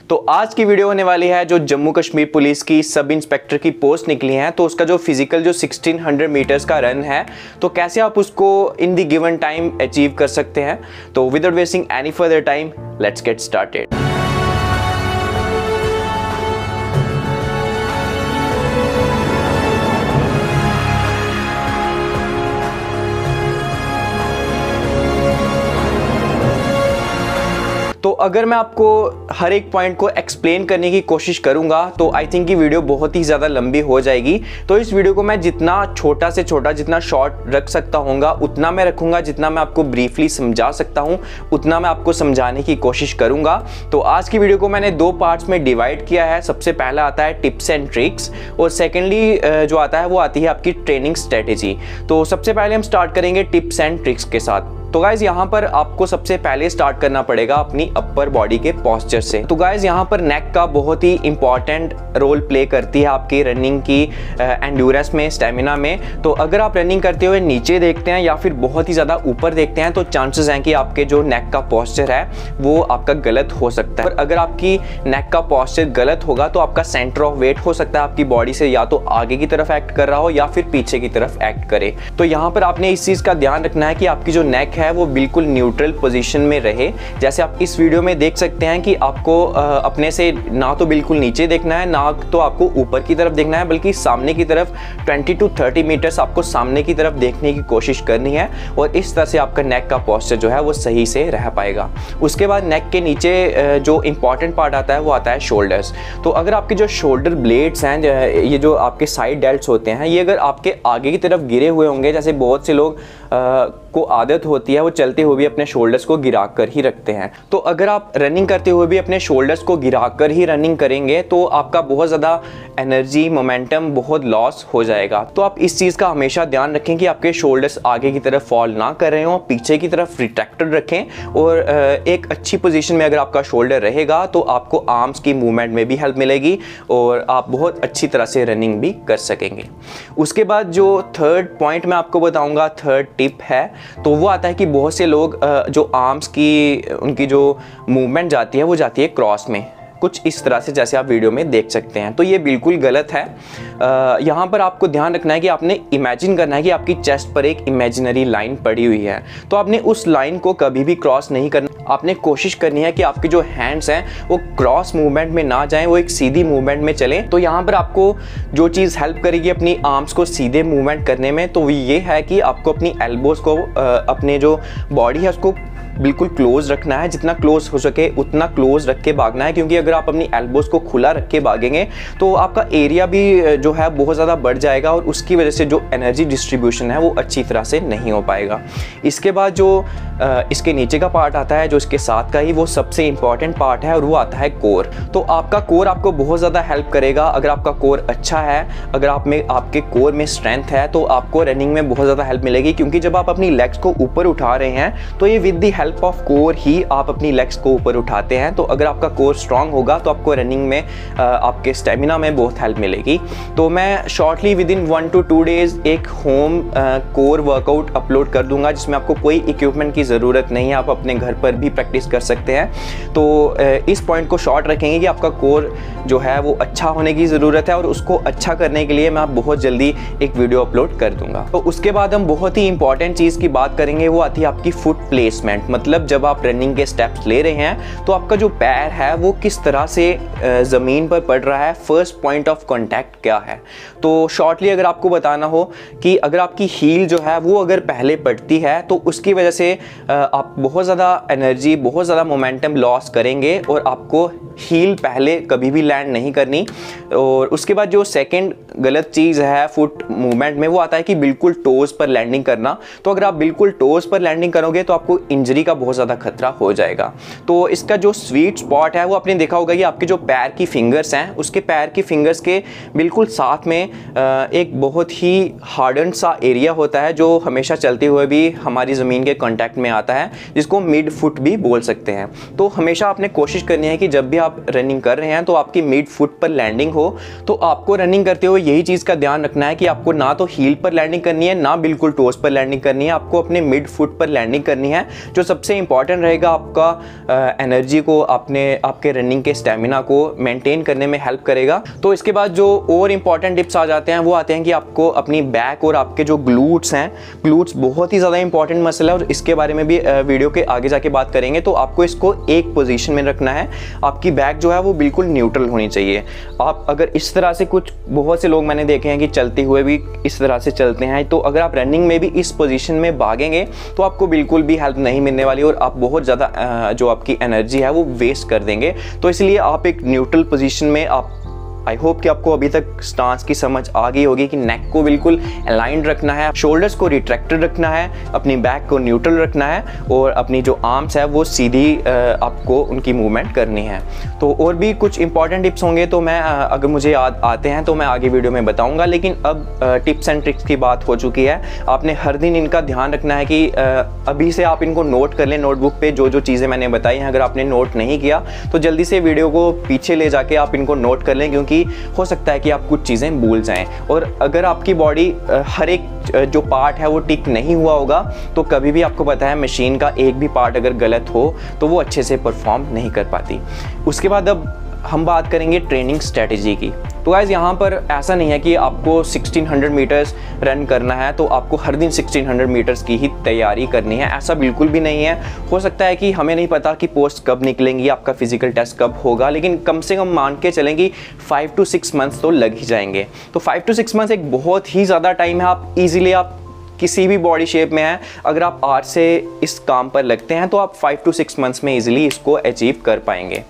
तो आज की वीडियो होने वाली है जो जम्मू कश्मीर पुलिस की सब इंस्पेक्टर की पोस्ट निकली है, तो उसका जो फिजिकल जो 1600 मीटर्स का रन है, तो कैसे आप उसको in the given time achieve कर सकते हैं। तो without wasting any further time, let's get started. तो अगर मैं आपको हर एक पॉइंट को एक्सप्लेन करने की कोशिश करूंगा तो आई थिंक ये वीडियो बहुत ही ज़्यादा लंबी हो जाएगी। तो इस वीडियो को मैं जितना छोटा से छोटा, जितना शॉर्ट रख सकता हूँगा उतना मैं रखूँगा, जितना मैं आपको ब्रीफली समझा सकता हूँ उतना मैं आपको समझाने की कोशिश करूँगा। तो आज की वीडियो को मैंने दो पार्ट्स में डिवाइड किया है। सबसे पहला आता है टिप्स एंड ट्रिक्स और सेकेंडली जो आता है वो आती है आपकी ट्रेनिंग स्ट्रेटेजी। तो सबसे पहले हम स्टार्ट करेंगे टिप्स एंड ट्रिक्स के साथ। तो गाइज यहाँ पर आपको सबसे पहले स्टार्ट करना पड़ेगा अपनी अपर बॉडी के पोस्चर से। तो गाइज यहाँ पर नेक का बहुत ही इंपॉर्टेंट रोल प्ले करती है आपकी रनिंग की एंड्योरेंस में, स्टेमिना में। तो अगर आप रनिंग करते हुए नीचे देखते हैं या फिर बहुत ही ज़्यादा ऊपर देखते हैं तो चांसेस हैं कि आपके जो नेक का पोस्चर है वो आपका गलत हो सकता है। और अगर आपकी नेक का पोस्चर गलत होगा तो आपका सेंटर ऑफ वेट हो सकता है आपकी बॉडी से या तो आगे की तरफ एक्ट कर रहा हो या फिर पीछे की तरफ एक्ट करे। तो यहाँ पर आपने इस चीज़ का ध्यान रखना है कि आपकी जो नेक है वो बिल्कुल न्यूट्रल पोजीशन में रहे। जैसे आप इस वीडियो में देख सकते हैं कि आपको अपने से ना तो बिल्कुल नीचे देखना है, ना तो आपको ऊपर की तरफ देखना है, बल्कि सामने की तरफ 20 to 30 मीटर्स आपको सामने की तरफ देखने की कोशिश करनी है। और इस तरह से आपका नेक का पोस्चर जो है वो सही से रह पाएगा। उसके बाद नेक के नीचे जो इंपॉर्टेंट पार्ट आता है वो आता है शोल्डर्स। तो अगर आपके जो शोल्डर ब्लेड्स हैं, ये जो आपके साइड डेल्ट्स होते हैं, ये अगर आपके आगे की तरफ गिरे हुए होंगे, जैसे बहुत से लोग को आदत होती है वो चलते हुए भी अपने शोल्डर्स को गिरा कर ही रखते हैं। तो अगर आप रनिंग करते हुए भी अपने शोल्डर्स को गिरा कर ही रनिंग करेंगे तो आपका बहुत ज़्यादा एनर्जी, मोमेंटम बहुत लॉस हो जाएगा। तो आप इस चीज़ का हमेशा ध्यान रखें कि आपके शोल्डर्स आगे की तरफ फॉल ना कर रहे हो, पीछे की तरफ रिट्रैक्टेड रखें। और एक अच्छी पोजीशन में अगर आपका शोल्डर रहेगा तो आपको आर्म्स की मूवमेंट में भी हेल्प मिलेगी और आप बहुत अच्छी तरह से रनिंग भी कर सकेंगे। उसके बाद जो थर्ड पॉइंट मैं आपको बताऊँगा, थर्ड टिप है, तो वो आता है कि बहुत से लोग जो आर्म्स की उनकी जो मूवमेंट जाती है वो जाती है क्रॉस में, कुछ इस तरह से, जैसे आप वीडियो में देख सकते हैं। तो ये बिल्कुल गलत है। यहाँ पर आपको ध्यान रखना है कि आपने इमेजिन करना है कि आपकी चेस्ट पर एक इमेजिनरी लाइन पड़ी हुई है, तो आपने उस लाइन को कभी भी क्रॉस नहीं करना। आपने कोशिश करनी है कि आपके जो हैंड्स हैं वो क्रॉस मूवमेंट में ना जाएं, वो एक सीधी मूवमेंट में चलें। तो यहाँ पर आपको जो चीज़ हेल्प करेगी अपनी आर्म्स को सीधे मूवमेंट करने में, तो ये है कि आपको अपनी एल्बोज़ को अपने जो बॉडी है उसको बिल्कुल क्लोज रखना है। जितना क्लोज हो सके उतना क्लोज रख के भागना है, क्योंकि अगर आप अपनी एल्बोज़ को खुला रख के भागेंगे तो आपका एरिया भी जो है बहुत ज़्यादा बढ़ जाएगा और उसकी वजह से जो एनर्जी डिस्ट्रीब्यूशन है वो अच्छी तरह से नहीं हो पाएगा। इसके बाद जो इसके नीचे का पार्ट आता है, जो इसके साथ का ही, वो सबसे इंपॉर्टेंट पार्ट है और वो आता है कोर। तो आपका कोर आपको बहुत ज़्यादा हेल्प करेगा। अगर आपका कोर अच्छा है, अगर आपके कोर में स्ट्रेंथ है तो आपको रनिंग में बहुत ज़्यादा हेल्प मिलेगी, क्योंकि जब आप अपनी लेग्स को ऊपर उठा रहे हैं तो ये with the help of core ही आप अपनी लेग्स को ऊपर उठाते हैं। तो अगर आपका कोर स्ट्रांग होगा तो आपको रनिंग में आपके स्टेमिना में बहुत हेल्प मिलेगी। तो मैं shortly with in 1 to 2 days एक होम कोर वर्कआउट अपलोड कर दूंगा, जिसमें आपको कोई इक्विपमेंट की ज़रूरत नहीं है, आप अपने घर पर भी प्रैक्टिस कर सकते हैं। तो इस पॉइंट को शॉर्ट रखेंगे कि आपका कोर जो है वो अच्छा होने की ज़रूरत है और उसको अच्छा करने के लिए मैं बहुत जल्दी एक वीडियो अपलोड कर दूंगा। तो उसके बाद हम बहुत ही इंपॉर्टेंट चीज़ की बात करेंगे, वो आती है आपकी फुट प्लेसमेंट। मतलब जब आप रनिंग के स्टेप्स ले रहे हैं तो आपका जो पैर है वो किस तरह से ज़मीन पर पड़ रहा है, फर्स्ट पॉइंट ऑफ कांटेक्ट क्या है। तो शॉर्टली अगर आपको बताना हो कि अगर आपकी हील जो है वो अगर पहले पड़ती है तो उसकी वजह से आप बहुत ज़्यादा एनर्जी, बहुत ज़्यादा मोमेंटम लॉस करेंगे और आपको हील पहले कभी भी लैंड नहीं करनी। और उसके बाद जो सेकंड गलत चीज़ है फुट मूवमेंट में, वो आता है कि बिल्कुल टोज़ पर लैंडिंग करना। तो अगर आप बिल्कुल टोज़ पर लैंडिंग करोगे तो आपको इंजरी का बहुत ज़्यादा खतरा हो जाएगा। तो इसका जो स्वीट स्पॉट है वो आपने देखा होगा कि आपके जो पैर की फिंगर्स हैं, उसके पैर की फिंगर्स के बिल्कुल साथ में एक बहुत ही हार्डन सा एरिया होता है जो हमेशा चलते हुए भी हमारी ज़मीन के कांटेक्ट में आता है, जिसको मिड फुट भी बोल सकते हैं। तो हमेशा आपने कोशिश करनी है कि जब भी आप रनिंग कर रहे हैं तो आपकी मिड फुट पर लैंडिंग हो। तो आपको रनिंग करते हुए यही चीज़ का ध्यान रखना है कि आपको ना तो हील पर लैंडिंग करनी है, ना बिल्कुल टोस पर लैंडिंग करनी है, आपको अपने मिड फुट पर लैंडिंग करनी है। जो सबसे इंपॉर्टेंट रहेगा आपका एनर्जी को, आपके रनिंग के स्टेमिना को मेंटेन करने में हेल्प करेगा। तो इसके बाद जो और इंपॉर्टेंट टिप्स आ जाते हैं वो आते हैं कि आपको अपनी बैक और आपके जो ग्लूट्स हैं, ग्लूट्स बहुत ही ज़्यादा इंपॉर्टेंट मसल है और इसके बारे में भी वीडियो के आगे जाके बात करेंगे। तो आपको इसको एक पोजीशन में रखना है, आपकी बैक जो है वो बिल्कुल न्यूट्रल होनी चाहिए। आप अगर इस तरह से, कुछ बहुत से लोग मैंने देखे हैं कि चलते हुए भी इस तरह से चलते हैं, तो अगर आप रनिंग में भी इस पोजीशन में भागेंगे तो आपको बिल्कुल भी हेल्प नहीं मिलने वाली और आप बहुत ज़्यादा जो आपकी एनर्जी है वो वेस्ट कर देंगे। तो इसलिए आप एक न्यूट्रल पोजीशन में, आप आई होप कि आपको अभी तक स्टांस की समझ आ गई होगी कि नेक को बिल्कुल अलाइंड रखना है, शोल्डर्स को रिट्रैक्टेड रखना है, अपनी बैक को न्यूट्रल रखना है और अपनी जो आर्म्स है वो सीधी आपको उनकी मूवमेंट करनी है। तो और भी कुछ इंपॉर्टेंट टिप्स होंगे तो मैं अगर मुझे याद आते हैं तो मैं आगे वीडियो में बताऊंगा, लेकिन अब टिप्स एंड ट्रिक्स की बात हो चुकी है। आपने हर दिन इनका ध्यान रखना है कि अभी से आप इनको नोट कर लें नोटबुक पे, जो जो चीज़ें मैंने बताई हैं। अगर आपने नोट नहीं किया तो जल्दी से वीडियो को पीछे ले जाके आप इनको नोट कर लें, क्योंकि हो सकता है कि आप कुछ चीज़ें भूल जाएं। और अगर आपकी बॉडी हर एक जो पार्ट है वो टिक नहीं हुआ होगा तो कभी भी आपको पता है मशीन का एक भी पार्ट अगर गलत हो तो वो अच्छे से परफॉर्म नहीं कर पाती। उसके बाद अब हम बात करेंगे ट्रेनिंग स्ट्रेटजी की। तो गाइस यहाँ पर ऐसा नहीं है कि आपको 1600 मीटर्स रन करना है तो आपको हर दिन 1600 मीटर्स की ही तैयारी करनी है, ऐसा बिल्कुल भी नहीं है। हो सकता है कि हमें नहीं पता कि पोस्ट कब निकलेंगी, आपका फिजिकल टेस्ट कब होगा, लेकिन कम से कम मान के चलेंगे 5 to 6 मंथ्स तो लग ही जाएंगे। तो 5 to 6 मंथ्स एक बहुत ही ज़्यादा टाइम है। आप ईजिली, आप किसी भी बॉडी शेप में हैं, अगर आप आज से इस काम पर लगते हैं तो आप 5 to 6 मंथ्स में ईजिली इसको अचीव कर पाएंगे।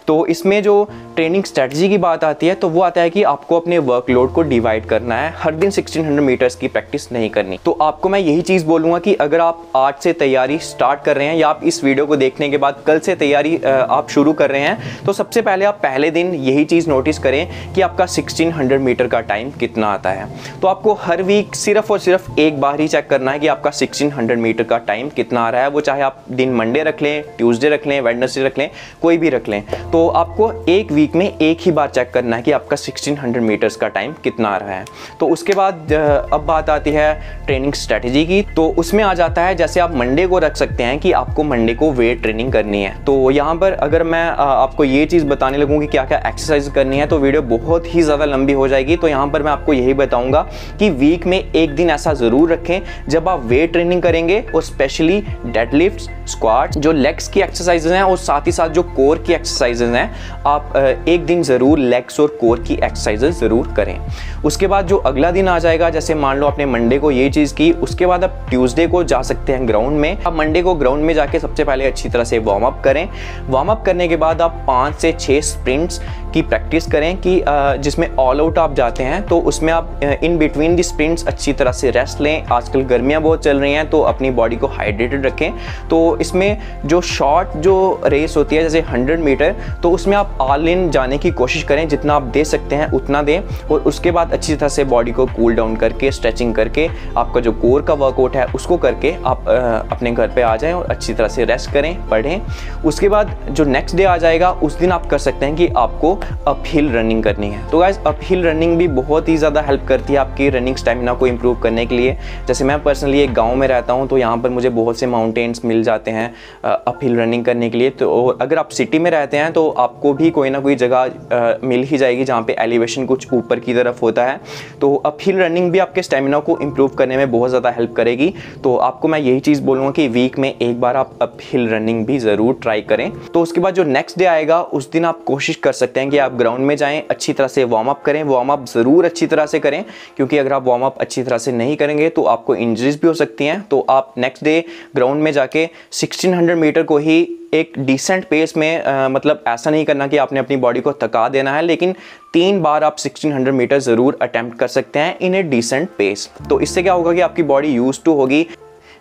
तो इसमें जो ट्रेनिंग स्ट्रेटजी की बात आती है तो वो आता है कि आपको अपने वर्कलोड को डिवाइड करना है, हर दिन 1600 मीटर्स की प्रैक्टिस नहीं करनी। तो आपको मैं यही चीज़ बोलूँगा कि अगर आप आज से तैयारी स्टार्ट कर रहे हैं या आप इस वीडियो को देखने के बाद कल से तैयारी आप शुरू कर रहे हैं, तो सबसे पहले आप पहले दिन यही चीज़ नोटिस करें कि आपका 1600 मीटर का टाइम कितना आता है। तो आपको हर वीक सिर्फ और सिर्फ एक बार ही चेक करना है कि आपका 1600 मीटर का टाइम कितना आ रहा है। वो चाहे आप दिन मंडे रख लें, ट्यूसडे रख लें, वेडनेसडे रख लें, कोई भी रख लें। तो आपको एक वीक में एक ही बार चेक करना है कि आपका 1600 मीटर्स का टाइम कितना आ रहा है। तो उसके बाद अब बात आती है ट्रेनिंग स्ट्रेटजी की। तो उसमें आ जाता है, जैसे आप मंडे को रख सकते हैं कि आपको मंडे को वेट ट्रेनिंग करनी है। तो यहाँ पर अगर मैं आपको ये चीज़ बताने लगूँ कि क्या क्या एक्सरसाइज करनी है तो वीडियो बहुत ही ज़्यादा लंबी हो जाएगी। तो यहाँ पर मैं आपको यही बताऊँगा कि वीक में एक दिन ऐसा ज़रूर रखें जब आप वेट ट्रेनिंग करेंगे, और स्पेशली डेडलिफ्ट्स, स्क्वाट्स, जो लेग्स की एक्सरसाइजेज हैं और साथ ही साथ जो कोर की एक्सरसाइजेज हैं, आप एक दिन ज़रूर लेग्स और कोर की एक्सरसाइजेज ज़रूर करें। उसके बाद जो अगला दिन आ जाएगा, जैसे मान लो आपने मंडे को ये चीज़ की, उसके बाद आप ट्यूसडे को जा सकते हैं ग्राउंड में। आप मंडे को ग्राउंड में जाके सबसे पहले अच्छी तरह से वार्म अप करें। वार्म अप करने के बाद आप 5 से 6 स्प्रिंट्स की प्रैक्टिस करें कि जिसमें ऑल आउट आप जाते हैं, तो उसमें आप इन बिटवीन दी स्प्रिंट्स अच्छी तरह से रेस्ट लें। आजकल गर्मियाँ बहुत चल रही हैं तो अपनी बॉडी को हाइड्रेटेड रखें। तो इसमें जो शॉर्ट जो रेस होती है जैसे 100 मीटर, तो उसमें आप ऑल इन जाने की कोशिश करें, जितना आप दे सकते हैं उतना दें। और उसके बाद अच्छी तरह से बॉडी को कूल डाउन करके, स्ट्रेचिंग करके, आपका जो कोर का वर्कआउट है उसको करके आप अपने घर पे आ जाएं और अच्छी तरह से रेस्ट करें, पढ़ें। उसके बाद जो नेक्स्ट डे आ जाएगा उस दिन आप कर सकते हैं कि आपको अप हिल रनिंग करनी है। तो गाइस अप हिल रनिंग भी बहुत ही ज़्यादा हेल्प करती है आपकी रनिंग स्टेमिना को इम्प्रूव करने के लिए। जैसे मैं पर्सनली एक गाँव में रहता हूँ तो यहाँ पर मुझे बहुत से माउंटेन्स मिल जाते हैं अप हिल रनिंग करने के लिए। तो अगर आप सिटी में रहते हैं तो आपको भी कोई ना कोई जगह मिल ही जाएगी जहाँ पे एलिवेशन कुछ ऊपर की तरफ होता है। तो अप हिल रनिंग भी आपके स्टेमिना को इम्प्रूव करने में बहुत ज़्यादा हेल्प करेगी। तो आपको मैं यही चीज़ बोलूँगा कि वीक में एक बार आप अप हिल रनिंग भी ज़रूर ट्राई करें। तो उसके बाद जो नेक्स्ट डे आएगा उस दिन आप कोशिश कर सकते हैं कि आप ग्राउंड में जाएं, अच्छी तरह से वार्म अप करें। वार्म अप ज़रूर अच्छी तरह से करें, क्योंकि अगर आप वार्म अप अच्छी तरह से नहीं करेंगे तो आपको इंजरीज भी हो सकती हैं। तो आप नेक्स्ट डे ग्राउंड में जाके 1600 मीटर को ही एक डिसेंट पेस में मतलब ऐसा नहीं करना कि आपने अपनी बॉडी को थका देना है, लेकिन 3 बार आप 1600 मीटर ज़रूर अटेम्प्ट कर सकते हैं इन ए डिसेंट पेस। तो इससे क्या होगा कि आपकी बॉडी यूज्ड टू होगी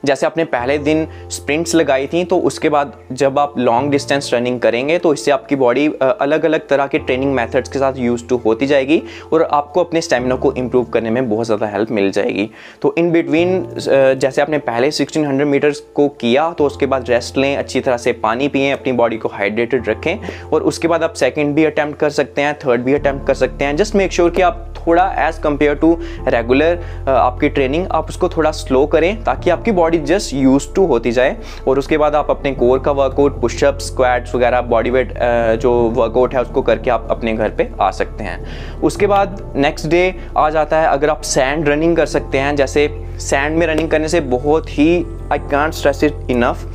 जैसे आपने पहले दिन स्प्रिंट्स लगाई थी, तो उसके बाद जब आप लॉन्ग डिस्टेंस रनिंग करेंगे तो इससे आपकी बॉडी अलग अलग तरह के ट्रेनिंग मेथड्स के साथ यूज टू होती जाएगी और आपको अपने स्टेमिना को इम्प्रूव करने में बहुत ज़्यादा हेल्प मिल जाएगी। तो इन बिटवीन जैसे आपने पहले 1600 मीटर्स को किया तो उसके बाद रेस्ट लें, अच्छी तरह से पानी पिएं, अपनी बॉडी को हाइड्रेटेड रखें और उसके बाद आप सेकंड भी अटैम्प्ट कर सकते हैं, थर्ड भी अटैम्प्ट कर सकते हैं। जस्ट मेक श्योर कि आप थोड़ा एज कम्पेयर टू रेगुलर आपकी ट्रेनिंग आप उसको थोड़ा स्लो करें ताकि आपकी बॉडी जस्ट यूज टू होती जाए। और उसके बाद आप अपने कोर का वर्कआउट, पुशअप, स्क्वाट्स वगैरह बॉडी वेट जो वर्कआउट है उसको करके आप अपने घर पे आ सकते हैं। उसके बाद नेक्स्ट डे आ जाता है अगर आप सैंड रनिंग कर सकते हैं। जैसे सैंड में रनिंग करने से बहुत ही, I can't stress it enough,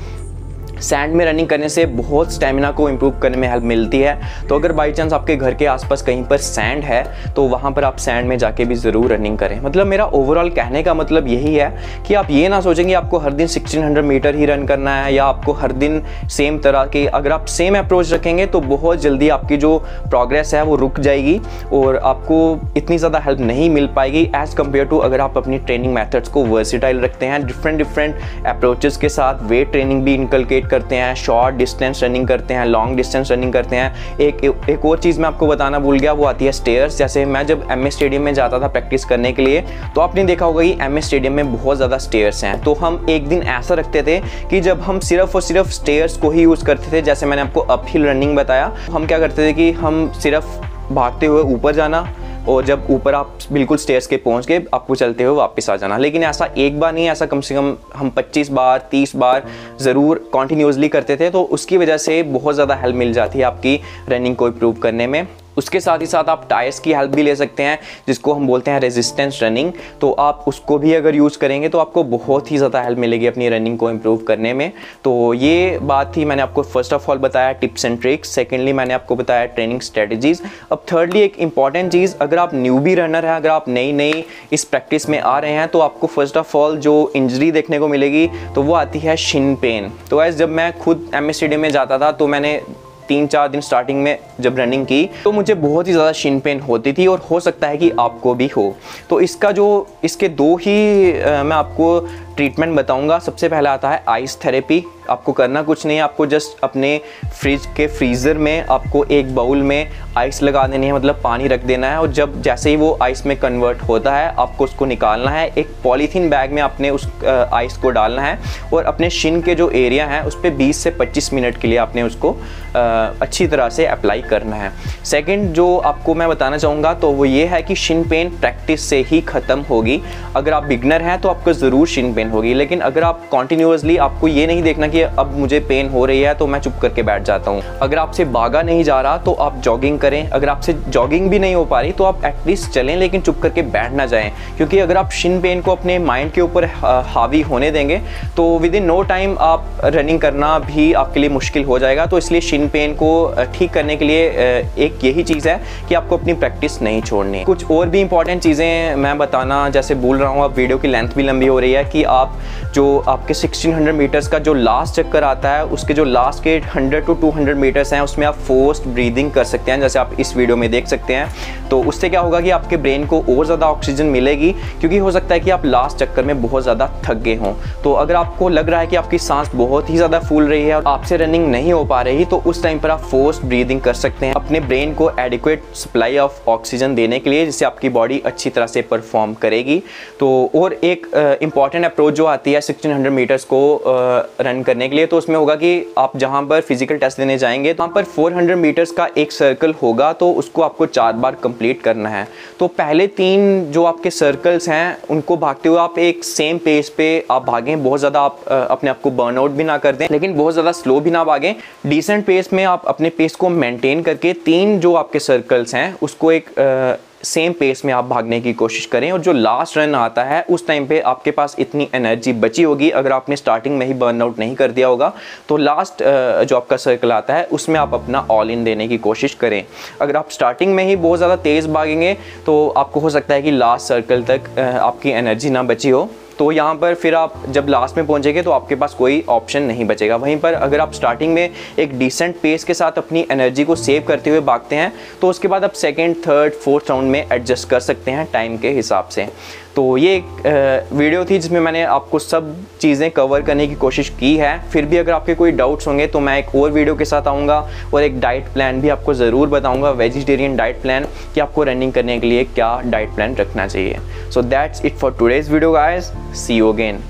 sand में रनिंग करने से बहुत स्टेमिना को इम्प्रूव करने में हेल्प मिलती है। तो अगर बाई चांस आपके घर के आसपास कहीं पर सैंड है तो वहाँ पर आप सैंड में जाके भी ज़रूर रनिंग करें। मतलब मेरा ओवरऑल कहने का मतलब यही है कि आप ये ना सोचेंगे आपको हर दिन 1600 मीटर ही रन करना है या आपको हर दिन सेम तरह के, अगर आप सेम अप्रोच रखेंगे तो बहुत जल्दी आपकी जो प्रोग्रेस है वो रुक जाएगी और आपको इतनी ज़्यादा हेल्प नहीं मिल पाएगी एज़ कम्पेयर टू अगर आप अपनी ट्रेनिंग मेथड्स को वर्सिटाइल रखते हैं, डिफरेंट अप्रोचेस के साथ वेट ट्रेनिंग भी इनकलकेट करते हैं, शॉर्ट डिस्टेंस रनिंग करते हैं, लॉन्ग डिस्टेंस रनिंग करते हैं। एक और चीज़ मैं आपको बताना भूल गया, वो आती है स्टेयर्स। जैसे मैं जब एमए स्टेडियम में जाता था प्रैक्टिस करने के लिए तो आपने देखा होगा कि एमए स्टेडियम में बहुत ज़्यादा स्टेयर्स हैं। तो हम एक दिन ऐसा रखते थे कि जब हम सिर्फ और सिर्फ स्टेयर्स को ही यूज़ करते थे, जैसे मैंने आपको अपहिल रनिंग बताया, हम क्या करते थे कि हम सिर्फ भागते हुए ऊपर जाना और जब ऊपर आप बिल्कुल स्टेयर्स के पहुंच गए आपको चलते हुए वापस आ जाना। लेकिन ऐसा एक बार नहीं, ऐसा कम से कम हम 25 बार 30 बार ज़रूर कॉन्टीन्यूसली करते थे। तो उसकी वजह से बहुत ज़्यादा हेल्प मिल जाती है आपकी रनिंग को इम्प्रूव करने में। उसके साथ ही साथ आप टायर्स की हेल्प भी ले सकते हैं जिसको हम बोलते हैं रेजिस्टेंस रनिंग। तो आप उसको भी अगर यूज़ करेंगे तो आपको बहुत ही ज़्यादा हेल्प मिलेगी अपनी रनिंग को इम्प्रूव करने में। तो ये बात थी, मैंने आपको फर्स्ट ऑफ ऑल बताया टिप्स एंड ट्रिक्स, सेकेंडली मैंने आपको बताया ट्रेनिंग स्ट्रेटजीज़। अब थर्डली एक इंपॉर्टेंट चीज़, अगर आप न्यूबी रनर हैं, अगर आप नई इस प्रैक्टिस में आ रहे हैं तो आपको फर्स्ट ऑफ ऑल जो इंजरी देखने को मिलेगी तो वो आती है शिन पेन। तो ऐसे जब मैं खुद एमए स्टेडियम में जाता था तो मैंने 3-4 दिन स्टार्टिंग में जब रनिंग की तो मुझे बहुत ही ज़्यादा शिन पेन होती थी और हो सकता है कि आपको भी हो। तो इसके दो ही मैं आपको ट्रीटमेंट बताऊंगा। सबसे पहला आता है आइस थेरेपी। आपको करना कुछ नहीं है, आपको जस्ट अपने फ्रिज के फ्रीज़र में आपको एक बाउल में आइस लगा देनी है, मतलब पानी रख देना है और जब जैसे ही वो आइस में कन्वर्ट होता है आपको उसको निकालना है। एक पॉलीथीन बैग में आपने उस आइस को डालना है और अपने शिन के जो एरिया है उस पर 20 से 25 मिनट के लिए आपने उसको अच्छी तरह से अप्लाई करना है। सेकेंड जो आपको मैं बताना चाहूँगा तो वो ये है कि शिन पेन प्रैक्टिस से ही ख़त्म होगी। अगर आप बिगनर हैं तो आपको ज़रूर शिन पेन होगी, लेकिन अगर आप कॉन्टिन्यूसली, आपको ये नहीं देखना कि अब मुझे पेन हो रही है तो मैं चुप करके बैठ जाता हूँ। अगर आपसे भागा नहीं जा रहा तो आप जॉगिंग करें, अगर आपसे जॉगिंग भी नहीं हो पा रही तो आप एटलीस्ट चलें लेकिन चुप करके बैठ ना जाएं, क्योंकि अगर आप शिन पेन को अपने माइंड के ऊपर हावी होने देंगे तो विद इन नो टाइम आप रनिंग करना भी आपके लिए मुश्किल हो जाएगा। तो इसलिए शिन पेन को ठीक करने के लिए एक यही चीज़ है कि आपको अपनी प्रैक्टिस नहीं छोड़नी। कुछ और भी इंपॉर्टेंट चीज़ें मैं बताना जैसे भूल रहा हूँ, अब वीडियो की लेंथ भी लंबी हो रही है, कि आप जो आपके 1600 मीटर्स का जो लास्ट चक्कर आता है उसके जो लास्ट के 100 to 200 मीटर्स हैं उसमें आप फोर्स्ड ब्रीदिंग कर सकते हैं, जैसे आप इस वीडियो में देख सकते हैं। तो उससे क्या होगा कि आपके ब्रेन को और ज़्यादा ऑक्सीजन मिलेगी, क्योंकि हो सकता है कि आप लास्ट चक्कर में बहुत ज़्यादा थक गए हों। तो अगर आपको लग रहा है कि आपकी सांस बहुत ही ज़्यादा फूल रही है और आपसे रनिंग नहीं हो पा रही तो उस टाइम पर आप फोर्स्ड ब्रीदिंग कर सकते हैं अपने ब्रेन को एडिक्वेट सप्लाई ऑफ ऑक्सीजन देने के लिए, जिससे आपकी बॉडी अच्छी तरह से परफॉर्म करेगी। तो और एक इंपॉर्टेंट अप्रोच जो आती है 1600 मीटर्स को रन करने के लिए, तो उसमें होगा कि आप जहां पर फिजिकल टेस्ट देने जाएंगे तो वहाँ पर 400 मीटर्स का एक सर्कल होगा, तो उसको आपको 4 बार कंप्लीट करना है। तो पहले 3 जो आपके सर्कल्स हैं उनको भागते हुए आप एक सेम पेस पे आप भागें, बहुत ज़्यादा आप अपने आप को बर्नआउट भी ना कर दें लेकिन बहुत ज़्यादा स्लो भी ना भागें, डिसेंट पेस में आप अपने पेस को मेंटेन करके 3 जो आपके सर्कल्स हैं उसको एक सेम पेस में आप भागने की कोशिश करें। और जो लास्ट रन आता है उस टाइम पे आपके पास इतनी एनर्जी बची होगी, अगर आपने स्टार्टिंग में ही बर्न आउट नहीं कर दिया होगा तो लास्ट जो आपका सर्कल आता है उसमें आप अपना ऑल इन देने की कोशिश करें। अगर आप स्टार्टिंग में ही बहुत ज़्यादा तेज़ भागेंगे तो आपको हो सकता है कि लास्ट सर्कल तक आपकी एनर्जी ना बची हो। तो यहाँ पर फिर आप जब लास्ट में पहुँचेंगे तो आपके पास कोई ऑप्शन नहीं बचेगा। वहीं पर अगर आप स्टार्टिंग में एक डिसेंट पेस के साथ अपनी एनर्जी को सेव करते हुए भागते हैं तो उसके बाद आप सेकेंड, थर्ड, फोर्थ राउंड में एडजस्ट कर सकते हैं टाइम के हिसाब से। तो ये एक वीडियो थी जिसमें मैंने आपको सब चीज़ें कवर करने की कोशिश की है। फिर भी अगर आपके कोई डाउट्स होंगे तो मैं एक और वीडियो के साथ आऊँगा और एक डाइट प्लान भी आपको ज़रूर बताऊँगा, वेजिटेरियन डाइट प्लान, कि आपको रनिंग करने के लिए क्या डाइट प्लान रखना चाहिए। So that's it for today's video guys, see you again.